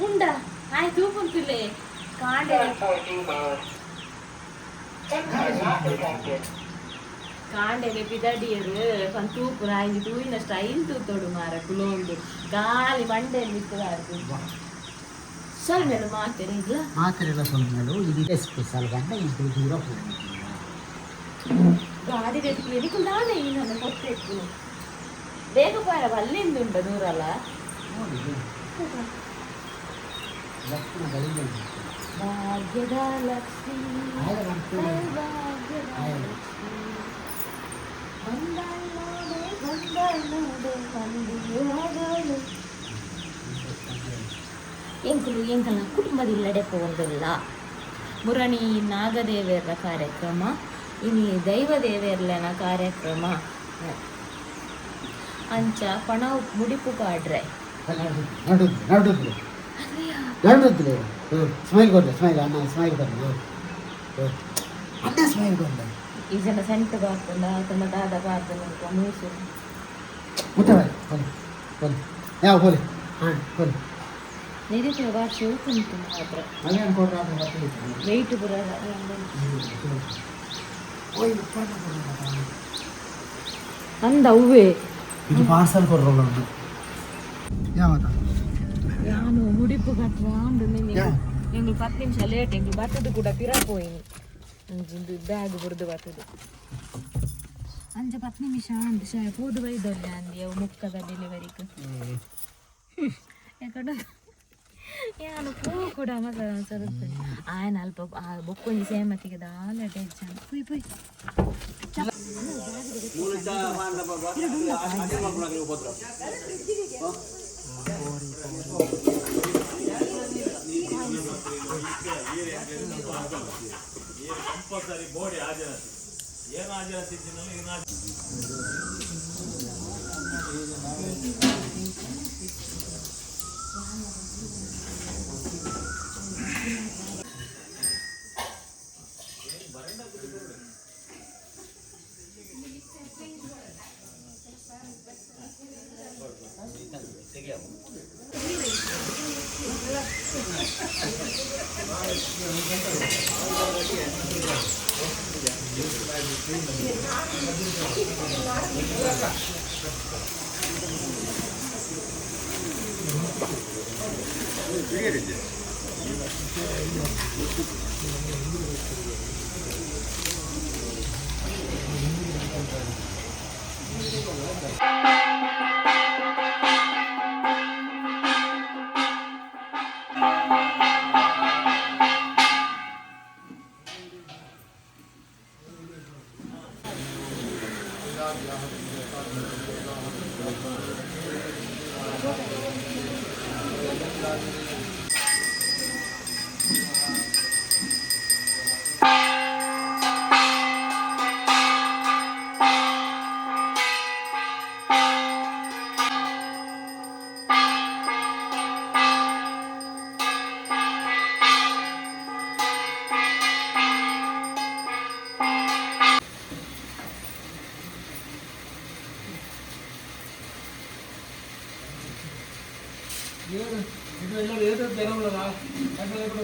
ಉಂಡ ಆಯ್ತು ಕುಂತಿಲೆ ಕಾಂಡೆ ಕಾಂಡೆಲೆ ಪಿದಡಿಯರು ಒಂದು ತೂಪುರ ಆಯ್ತು ತೂಯಿನ ಸ್ಟೈಲ್ ತೂತೋಡು ಮಾರ ಕುಲೋಂದು ಗಾಳಿ ಮಂಡೆಯಲ್ಲಿ ಇತ್ತು ಸೊಲ್ಮೇಲು ಮಾತ್ರೆ ಇಲ್ಲ ಮಾತ್ರೆಲ್ಲ ಸೊಲ್ಮೇಲು ಇದು ಸ್ಪೆಷಲ್ ಗಂಡ ಇದು ದೂರ ಗಾಡಿ ರೆಡಿ ಎದಿಕುಂದಾನೆ ಈ ನನ್ನ ಕೊಟ್ಟೆಕ್ಕು ಬೇಗ ಪಾರ ಅಲ್ಲಿಂದುಂಟ ದೂರಲ್ಲ ಭಾಗ್ಯದ ಲಕ್ಷ್ಮಿ ಎಂಕಲು ಎಂಕಲ ಕುಟುಂಬದಿಲ್ಲಡೆ ಪೋಂದಿಲ್ಲ ಮುರಣಿ ನಾಗದೇವಿಯರ ಕಾರ್ಯಕ್ರಮ ಇನಿ ದೈವದೇವಿಯರ್ಲನ ಕಾರ್ಯಕ್ರಮ ಅಂಚ ಪಣ ಮುಡಿಪು ಪಾಡ್ರೆ ನಡುದ್ರು ಸ್ಮೈಲ್ ಕೊಡ್ರೆ ಸ್ಮೈಲ್ ಅಣ್ಣ ಸ್ಮೈಲ್ ಕೊಡ್ರೆ ಅಣ್ಣ ಸ್ಮೈಲ್ ಕೊಡ್ರೆ ಈ ಜನ ಸೆಂಟ್ ಬಾರ್ಕೊಂಡ ತನ್ನ ದಾದ ಬಾರ್ಕೊಂಡ ಮೂಸು ಮುಟ್ಟಬಾರಿ ಕೊಲಿ ಯಾವ ಕೊಲಿ ಹಾಂ ಕೊಲಿ ನಿರೀಕ್ಷೆ ಬಾಚಿ ಉಂಟು ಮಾತ್ರ ಅಲ್ಲೇನು ಕೊಡ್ರ ವೆಯ್ಟ್ ಬರ ಅಂದ ಅವ್ವೇ ಇದು ಪಾರ್ಸಲ್ ಕೊಡ್ರಲ್ಲ ಒಂದು ಯಾವತ್ತ ನಾನು ಮುಡಿಪು ಕಟ್ಟಾಂಡು ಎಂಗಳು 10 ನಿಮಿಷ ಲೇಟ್ ಎಂಗಳು ಬರ್ತದು ಕೂಡ ಪಿರಾಪೋಯಿನಿ ಅಂಜಿಂದು ಬ್ಯಾಗ್ ಬುರ್ದು ಬರ್ತದೆ ಅಂಚ 10 ನಿಮಿಷ ಅಂದು ಶಾಯ ಪೂದು ಬೈದಲ್ಲ ಅಂದಿ ಅವು ಮುಕ್ಕದ ಡೆಲಿವರಿಗೆ ಯಾಕಂದ್ರೆ ಯಾನು ಪೂ ಕೂಡ ಮಗ ಸರುತ್ತೆ ಆಯನ ಅಲ್ಪ ಬೊಕ್ಕೊಂಜಿ ಸೇಮತಿಗೆ ದಾಲ ಟೆನ್ಷನ್ ಪುಯ್ ಪುಯ್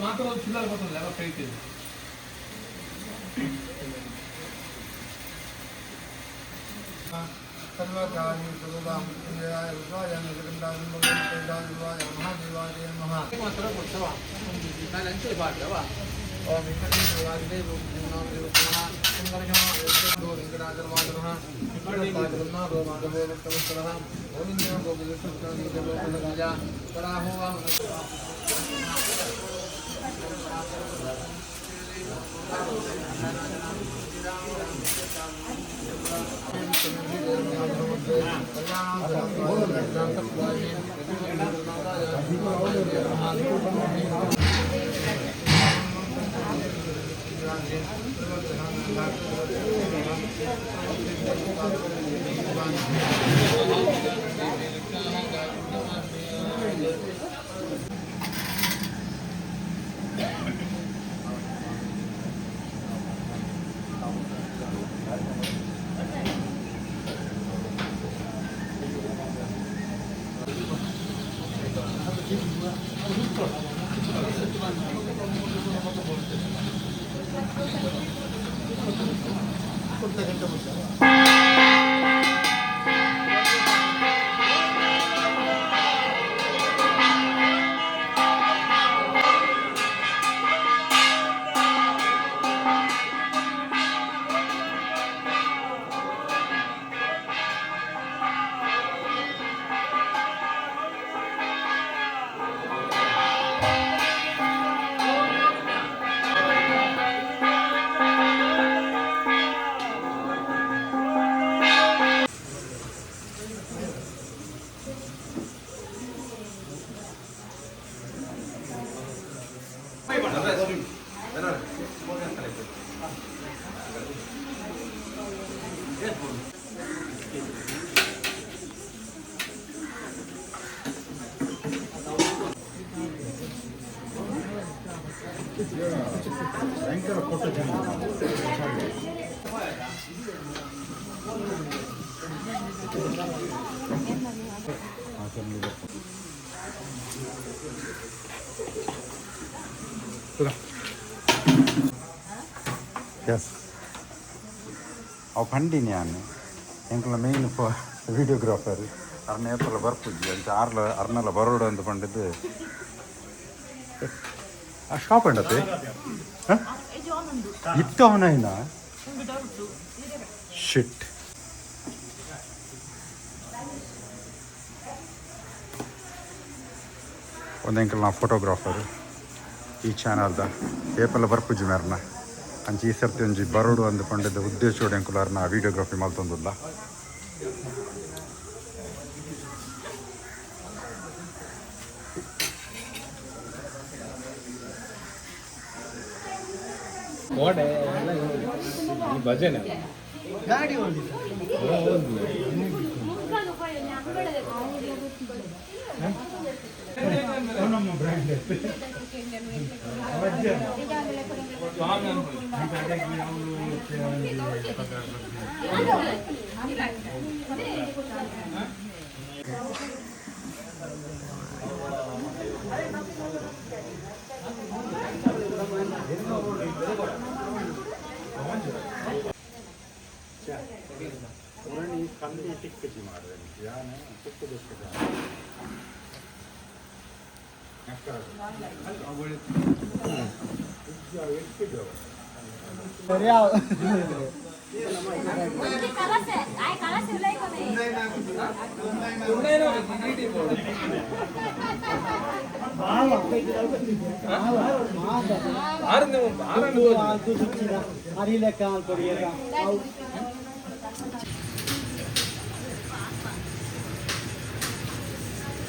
ಮಾತ್ರ ಚಿಲ್ಲರೆ ಬರ್ತದೆ ಎಲ್ಲ ಕೈತೀವಿ ಸರ್ವಕಾರ್ಯ ಸರ್ವದಾಂ ವಿಜಯಾಯ ವಿಜಯಾಯ ನಿಗಂಧಾಯ ಮಹಾದೇವಾಯ ಮಹಾದೇವಾಯ ನಮಃ ಮಾತ್ರ ಕೊಡ್ತವ ನಾನು ಅಂಚೆ ಬಾಡ್ದವ ಓಂ ವಿಕಟೇಶ್ವರಾಯ ರೂಪನಾಮೇ ರೂಪನಃ ಸಂಗರಜಮಾಯ ವೆಂಕಟರಾಜರ್ವಾದನಃ ವಿಕಟಪಾದರನ್ನ ರೋಮಾದವೋ ಭಕ್ತವತ್ಸಲಃ ಗೋವಿಂದೋ ಗೋವಿಂದೋಪದರಾಜ ಪರಾಹೋ ವಾಮ ಎಸ್ ಅವು ಕಂಡಿನಿ ನಾನು ಎಂಕಲ ಮೇಯ್ನ್ ವೀಡಿಯೋಗ್ರಾಫರ್ ಅರ್ನ ಏಪಲ ಬರ್ಪುಜ್ಜಿ ಅಂತ ಅರ್ನೆಲ್ಲ ಬರೋಡು ಅಂತ ಪಂಡಿದ್ದು ಆ ಶಾಪ್ ಉಂಡತ್ತೆ ಇತ್ತು ಅವನ ಶಿಟ್ ಒಂದು ಎಂಕಲ್ ನಾ ಫೋಟೋಗ್ರಾಫರ್ ಈ ಚಾನಲ್ದ ಏಪಲ್ಲ ಬರ್ಪುಜಿ ಮೇರ್ನ ಅಂಚೆ ಈ ಸರ್ತಿ ಒಂಜಿ ಬರೋಡು ಅಂದುಕೊಂಡಿದ್ದ ಉದ್ದೇಶೋಡು ಎಂಕುಲಾರ್ನ ವೀಡಿಯೋಗ್ರಫಿ ಮಲ್ತೊಂದುಲ್ಲ ಭಜನೆ ಗಾಡಿ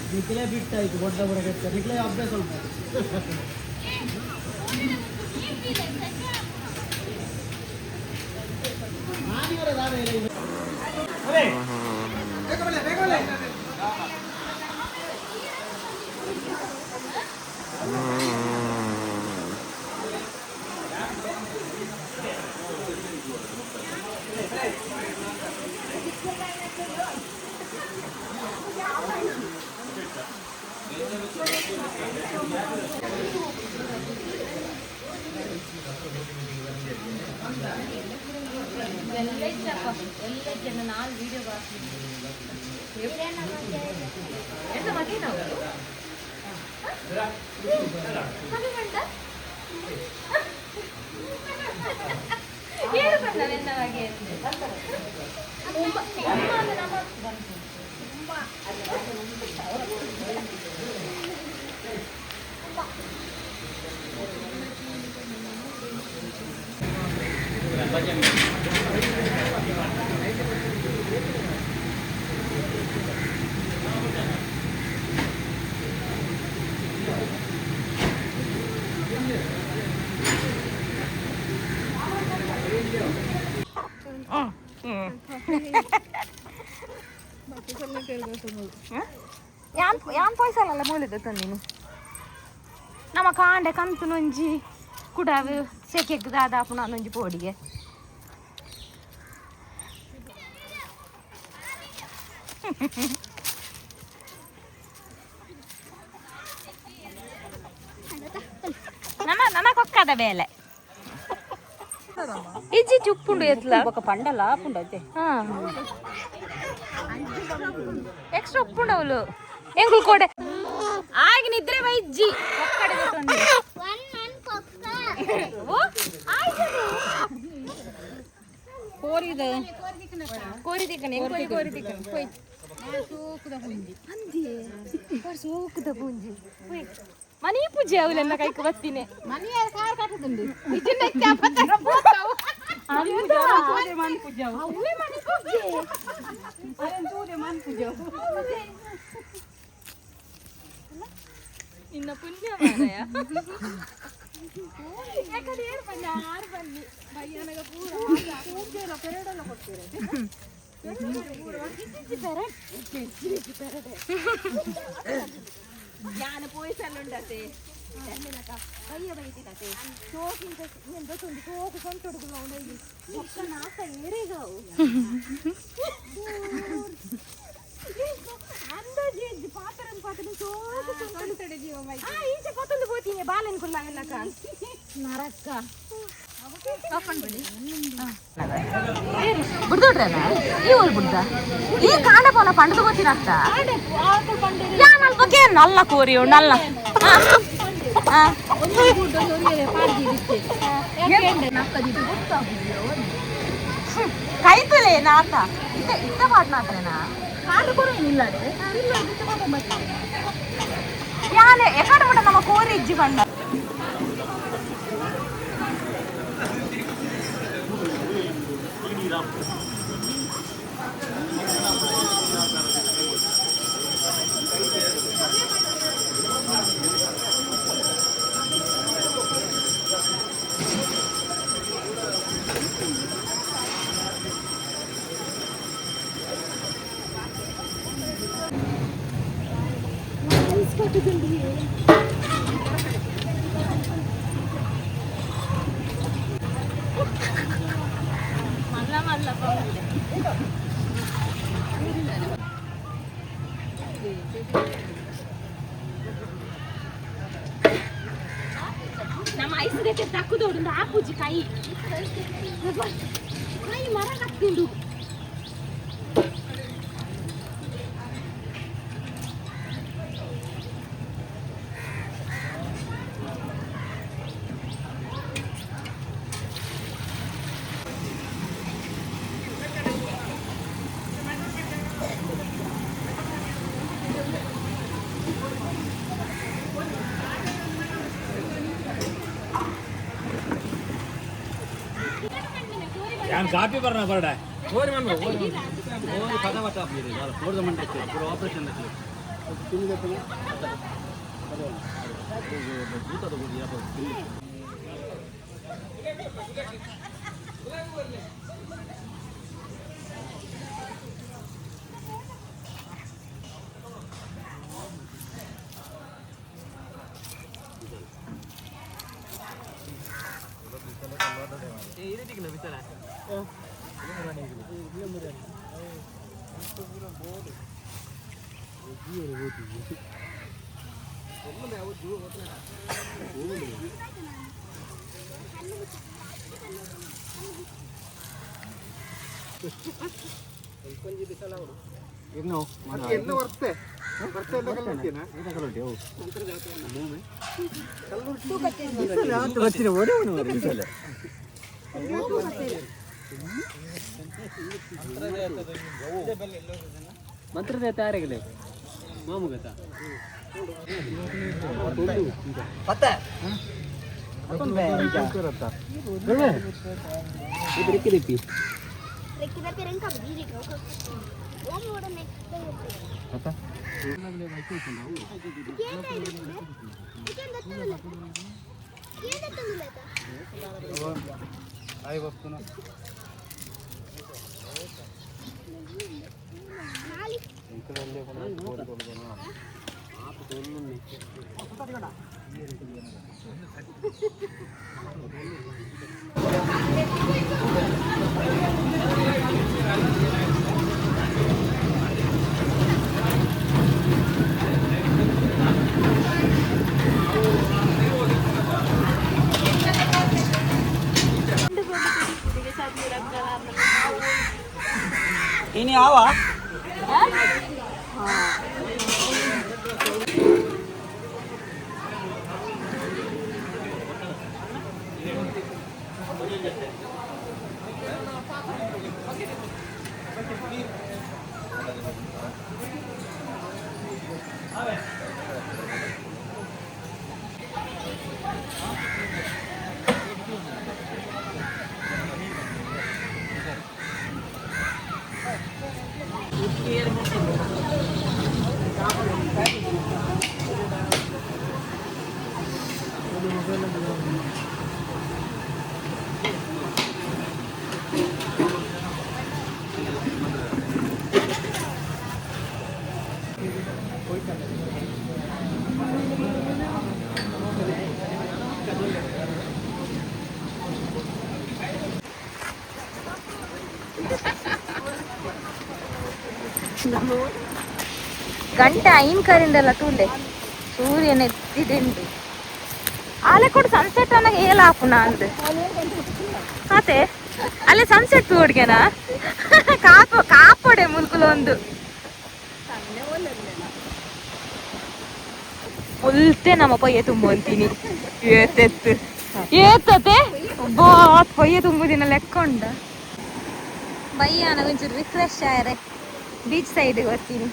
ನಿಖಿಲೇ ಬಿಟ್ಟಾಯ್ತು ದೊಡ್ಡ ಬರಕ್ಕೆ ನಿಖಿಲೇ ಅಭ್ಯಾಸ ನಾಲ್ ವಿಡಿಯೋ ಎಂತ ಮಗಿ ನಾವು ಏನು ಬಂದ ಎಂದವಾಗಿ ಯಾನ್ ಪೊಯ್ಸಲ್ಲ ಮೂಲಿದ ತಂದಿನು ನಮ್ಮ ಕಾಂಡೆ ಕಂತು ನೊಂಜಿ ಕುಡಾವು ಸೆಕೆಗ್ ದಾದಾಪು ನಾನೊಂಜಿ ಪೋಡಿಗೆ ನನಗೊಕ್ಕದ ಬೇಲೆ ಇಜ್ಜಿ ಚುಪ್ಪುಂಡು ಎತ್ಲ ఒక పండల ఆపుండు అయితే ಎಕ್ಸ್ಟ್ರಾ ಉಪ್ಪುಂಡವಳು ಎಂಗುಲ್ ಕೋಡೆ ಆಗ ನಿದ್ರೆ ಇಜ್ಜಿ ಒಕ್ಕಡೆ ಗೊತ್ತೊಂದು కోరిదే ಕೋರಿದಿಕ್ಕನೆ ಕೋರಿದಿಕ್ಕನೆ ಹೋಯ್ ಅಂದಿ ಸೋಕುದ ಪುಂಜಿ ಹೋಯ್ ಮನಿ ಪೂಜೆ ಅವಲೆಲ್ಲ ಕೈಕ ಬತ್ತಿನೆ మనీ కార్ కట్టుతుంది ఇచ్చిన చాపతర పోతావు అరే చూడే మని పూజావు ಅವೇ ಮನಿ ಪೂಜೆ అరే చూడే మని పూజావు ನಿನ್ನ ಪುಣ್ಯ ಮಾರಾಯ ಯಾಕಂದ್ರೆ ಏನು ಬಂದ ಆರು ಬನ್ನಿ ಬಯ್ಯನಗ ಪೂರ ಪೂಜೆಲ್ಲ ಪೆರಡೆಲ್ಲ ಕೊಡ್ತೀರ ಜ್ಞಾನ ಪೋಯಿಸಲ್ಲುಂಡತೆ ಬಯ್ಯ ಬೈತಿನತೆ ಸೋಕಿಂತ నేను దొంది సోకు కొంటొడుగులో ఉన్నాయి ఒక్క నాక ఏరేగావు అందాజే పాత్రను సోకు కొంటొడు జీవమై ఈచೆ కొత్తంది పోతీనే బాలని కుల్లా వెళ్ళక నరక్క ಬಿಡ್ದೋಡ್ರಲ್ಲ ಈ ಊರು ಬಿಡ್ದ ಈ ಕಾಂಡೆ ಪೋನ ಪಂಡದ ಗೊತ್ತಿನತ್ತ ಬಗ್ಗೆ ನಲ್ಲ ಕೋರಿ ನಲ್ಲ ಕೈತಲೇ ನಾತ ಇತ್ತ ಪಾಟ್ನಾತ್ರೇನಾ ಕಾಂಡೆ ಕೋರಿ ಇಲ್ಲ ಯಾನೆ ಎಕಡೆ ಬಿಡ ನಮ್ಮ ಕೋರಿ ಇಜ್ಜಿ ಬಂಡ ನಮ್ಮ ಐಸ್ಗಟ್ಟೆ ತಕ್ಕುದೋಡು ಆ ಪೂಜಿ ಕೈ ಕೈ ಮರ ಕತ್ತಿಂಡು ಯಾನ್ ಕಾಪಿ ಬರ್ನ ಬರ್ಡ ಓರಿ ಮನ್ ಓರಿ ಕಥಾ ಬತ್ತ ಬಿಡಿ ಯಾರು ಫೋರ್ದ ಮಂಡೆ ಪೂರ ಆಪರೇಷನ್ ಇದೆ ತಿನ್ನಿದಪ್ಪನ ಭೂತದ ಗೋಡಿ ಯಾಪ ಮಂತ್ರದ ತಯಾರಾಗಲಿ ಮಾಮುಗತ ini awa. ಗಂಟೆ ಐನ್ಕರಿಂದಲ್ಲ ತೂಲೆ ಸೂರ್ಯನ ಎತ್ತಿದಿಂಡು ಆಲೆ ಕೂಡ ಸನ್ಸೆಟ್ ಅನ್ನಗೆ ಏಲ ಆಪುನ ಅಂದ್ ಅತೆ ಅಲ್ಲೇ ಸನ್ಸೆಟ್ ತೋಡ್ಗೆನ ಕಾಪೊಡೆ ಮುಲ್ಕುಲು ಒಂದು ಪುಲ್ತೆ ನಮ್ಮ ಪೊಯ್ಯ ತುಂಬು ಅಂತೀನಿ ಏತೆತ್ತು ಏತತೆ ಬಾ ಪೊಯ್ಯ ತುಂಬುದಿನ ಲೆಕ್ಕ ಉಂಡ ಬಯ್ಯಾನ ಒಂಚೂರು ರಿಫ್ರೆಶ್ ಆಯ್ರೆ ಬೀಚ್ ಸೈಡ್ ಬರ್ತೀನಿ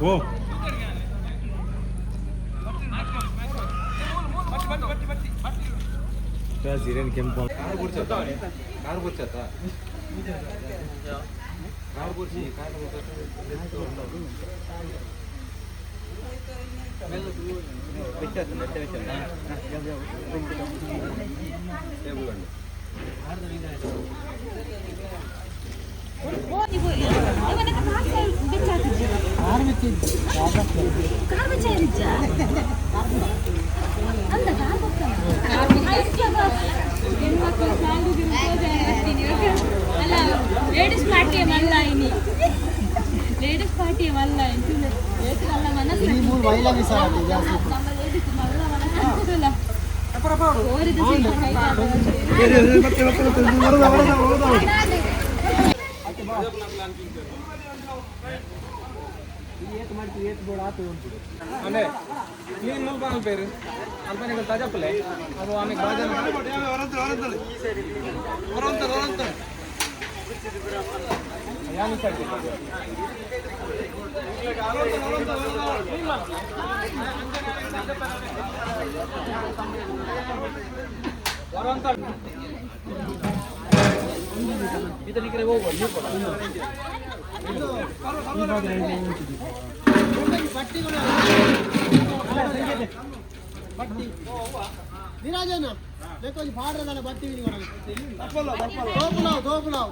ಓ Ziren Kempo. Kar burchata. Kar burchata. Kar burchi. Kar ladies party मल्ला इनी लेडीज पार्टी मल्ला इंतुले एक अल्ला मनस ಈ ಮೂರು ಮಹಿಳಾ ಮೀಸಲಾತಿ ಜಾಸ್ತಿ ನಮ್ಮ ಲೇಡೀಸ್ ಮल्ला मनस ಇಲ್ಲ ಅಪರಪ ಓರಿದು అంటే క్లీన్ మూల్ పానల్ పేరు అల్పని ఇక్కడ తజపలే ಅದು ಆಮೇಲೆ ಬಾಜನ विराजन देखो जी फाड़ रहा है बत्ती भी नहीं दो पुलाव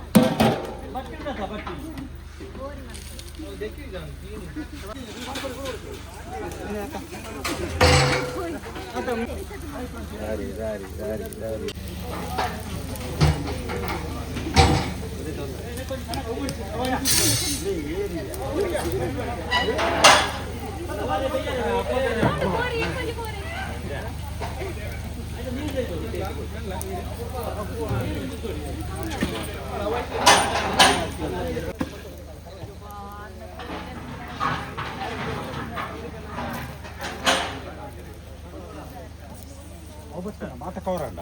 ಮಾತ ಕವರಂಡ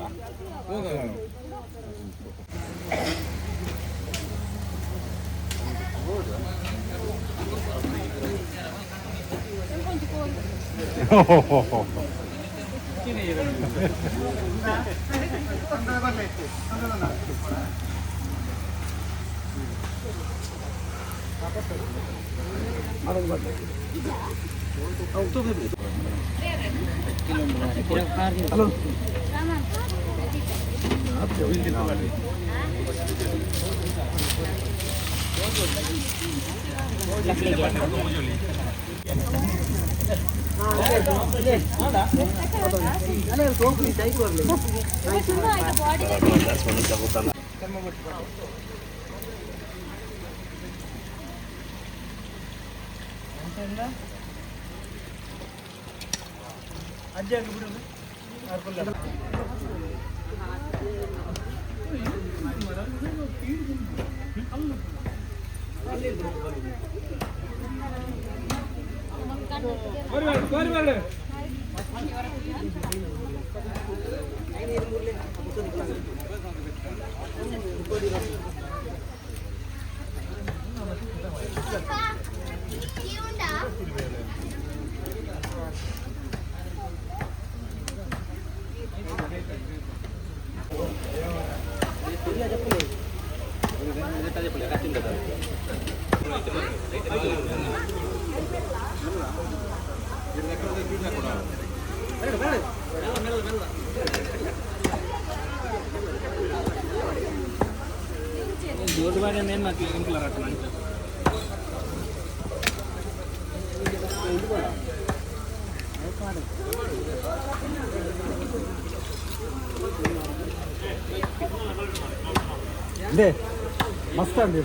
ಮಸ್ತ್ ಅಂಡಿ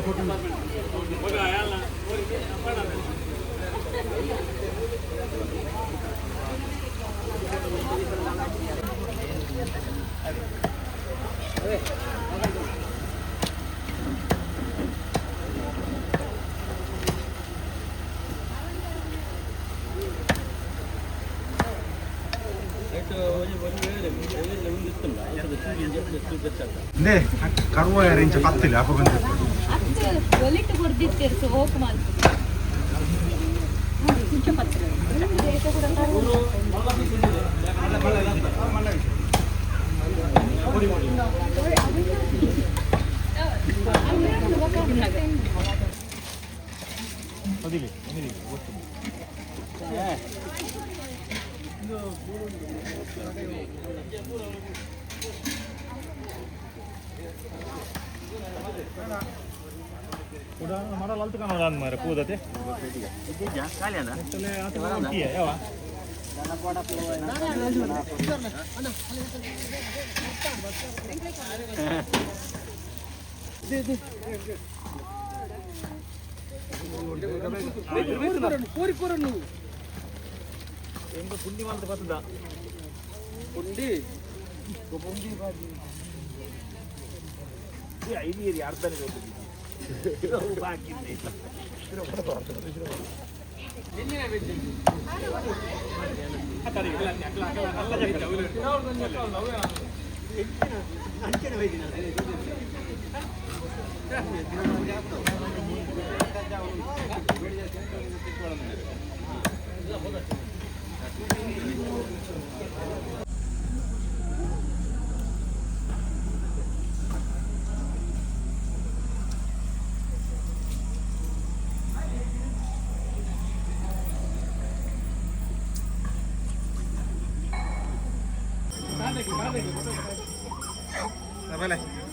ಫೋಟೋ ಕರುವ ರೇಂಜ್ ಪತ್ತಿಲ್ಲ ಅಪ್ಪ ಬಂದ ಒಲಿಟ್ಟು ಕೊಡ್ದಿತ್ತೇರು ಸೊ ಹೋಗ್ ಮಾಲ್ತು ಕುಚ್ಚ ಪತ್ರ ರೇಟ ಕೂಡ ಮರ ಲಲ್ತು ಕಾಣೋಣ ಅಂದ್ಮಾರೆ ಕೂದತೆ ಯಾವ ಎಂಬ ಪುಂಡಿ ಮಾಡ್ತಾ ಬರ್ತದ ಪುಂಡಿ ಐದು ಅರ್ಧನೇ ಬಾಕಿ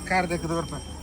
कार देखो तो पर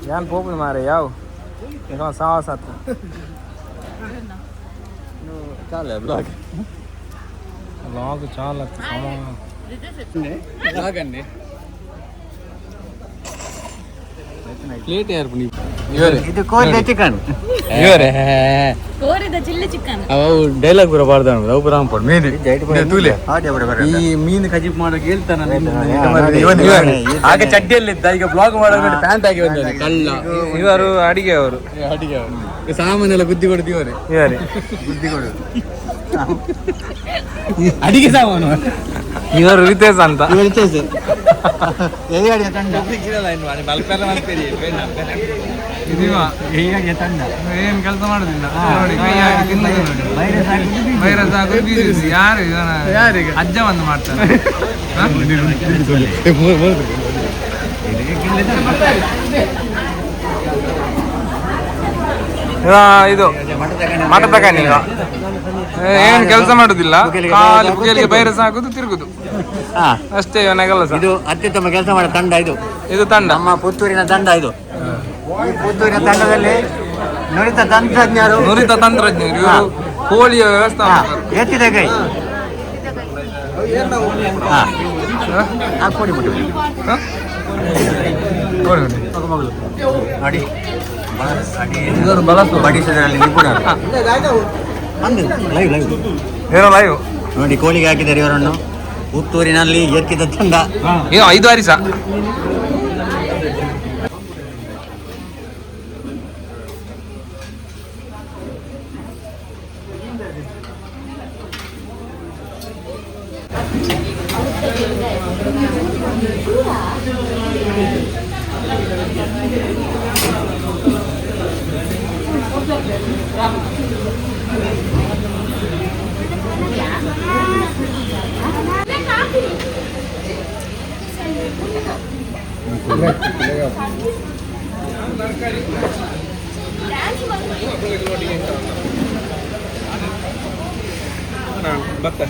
Jangan pukul mari yau. Jangan salah satu. చాలా బ్లాగ్ Vlog చాలా sama. బ్లాగ్ అండి ప్లేట్ ఏర్పడి ಇದು ಕೋಳಿ ಚಿಕನ್ ಇವರೇ ಕೋರಿದ ಚಿಲ್ಲಿ ಚಿಕನ್ ಅವು ಡೈಲಾಗ್ ಪೂರ ಪಾಡ್ದಾನ ಅವು ಪೂರ ಪಡ್ ಮೀನು ತೂಲೆ ಈ ಮೀನು ಕಜಿಪ್ ಮಾಡೋಕೆ ಹೇಳ್ತಾನ ಆಗ ಚಡ್ಡಿಯಲ್ಲಿದ್ದ ಈಗ ಬ್ಲಾಗ್ ಮಾಡೋಕೆ ಪ್ಯಾಂಟ್ ಹಾಕಿ ಬಂದಾನೆ ಕಳ್ಳ ಇವರು ಅಡಿಗೆ ಅವರು ಸಾಮಾನೆಲ್ಲ ಬುದ್ಧಿ ಕೊಡ್ತೀವಿ ಇವರೇ ಇವರೇ ಬುದ್ಧಿ ಕೊಡು ಅಡಿಗೆ ಸಾಮಾನು ಇವರು ರಿತೇಶ್ ಅಂತ ಏನ್ ಕೆಲಸ ಮಾಡುದಿಲ್ಲ ನೋಡಿ ಕೈ ಹಾಕಿ ತಿನ್ನೋದು ನೋಡಿ ವೈರಸ್ ಆಗೋದು ಯಾರು ಯಾರಿಗೆ ಅಜ್ಜ ಒಂದು ಮಾಡ್ತಾರೆ ಇದು ಮಠ ತಗೊಂಡು ಏನ್ ಕೆಲಸ ಮಾಡುದಿಲ್ಲ, ಖಾಲಿ ಪುಕ್ಕಲಿಗೆ ಬೈರಸ ಹಾಕುದು ತಿರುಗುದು ಅಷ್ಟೇ ಇವನ ಕೆಲಸ. ಇದು ಅತ್ಯುತ್ತಮ ಕೆಲಸ ಮಾಡೋ ತಂಡ ಇದು ತಂಡ ನಮ್ಮ ಪುತ್ತೂರಿನ ತಂಡ ಇದು. ಈ ಪುತ್ತೂರಿನ ತಂಡದಲ್ಲಿ ನುರಿತ ತಂತ್ರಜ್ಞರು ಇವರು ಕೋಳಿಯ ವ್ಯವಸ್ಥೆ ಎತ್ತಿದ ಕೈ ಕೊಡಿ ಬಿಟ್ಟು ಅಡಿ ಬಡಿಸೋದ್ರಲ್ಲಿ ನಿಪುಣರು. ಲೈವ್ ನೋಡಿ ಕೋಳಿಗೆ ಹಾಕಿದ್ದಾರೆ ಇವರನ್ನು. ಪುತ್ತೂರಿನಲ್ಲಿ ಎತ್ತಿದ ತಂಡ 5 ವಾರಿ ಸಹ ಭತ್ತ